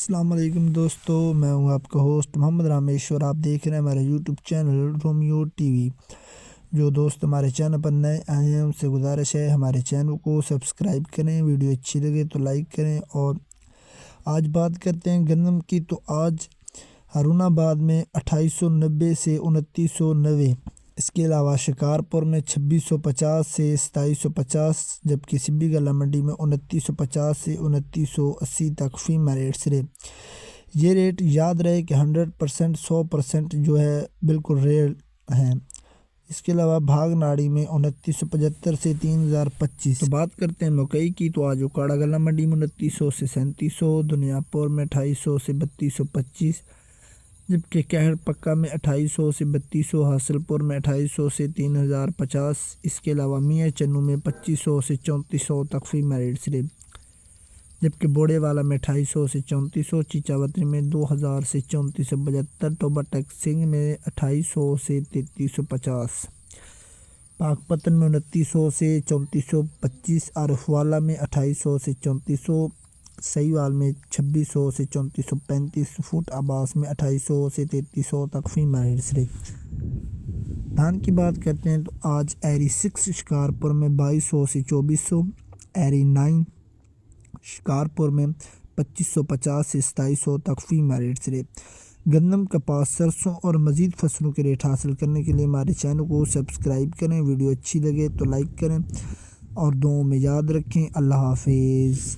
السلام علیکم دوستو، میں ہوں آپ کا ہوسٹ محمد رامیش اور آپ دیکھ رہے ہیں ہمارے YouTube channel Romeo T V. جو دوست ہمارے چینل پر نئے آئے ہیں ان سے گزارش ہے ہمارے چینل کو سبسکرائب کریں، ویڈیو اچھی لگے تو لائک کریں۔ اور آج بات کرتے ہیں گندم کی، تو آج ہارون آباد میں 2890 سے 2990، اس کے علاوہ شکارپور میں 2650 سے 2750، جبکہ سبی گلا منڈی میں 2950 سے 2980 تک فیمہ ریٹس رہے۔ یہ ریٹ یاد رہے کہ 100% 100% جو ہے بالکل ریل ہیں۔ اس کے علاوہ بھاگ ناڑی میں 2975 سے 3025۔ تو بات کرتے ہیں مکئی کی، تو آج اکاڑا گلا منڈی میں 2900 سے 3700، دنیا پور میں 2800 سے 3225، جبکہ کہر پکا میں 2800 سے 3200، حاصل پور میں 2800 سے 3050۔ اس کے علاوہ میاں چنو میں 2500 سے 3400 تک فیمہ ریٹس رہے، جبکہ بوڑے والا میں 2800 سے 3400، چیچاوتری میں 2000 سے 3472، ٹوبا ٹیک سنگھ میں 2800 سے 3350، پاک پتن میں 2900 سے 3425، عارف والا میں 2800 سے 3400، سہیوال میں 2600 سے 3435، فوٹ عباس میں 2800 سے 3300 تک فیمہ ریٹس رہے۔ دھان کی بات کرتے ہیں تو آج ایری 6 شکارپور میں 2200 سے 2400، ایری 9 شکارپور میں 2550 سے 2700 تک فیمہ ریٹس رہے۔ گندم، کپاس، سرسوں اور مزید فصلوں کے ریٹ حاصل کرنے کے لیے ہمارے چینل کو سبسکرائب کریں، ویڈیو اچھی لگے تو لائک کریں اور دعاؤں میں یاد رکھیں۔ اللہ حافظ۔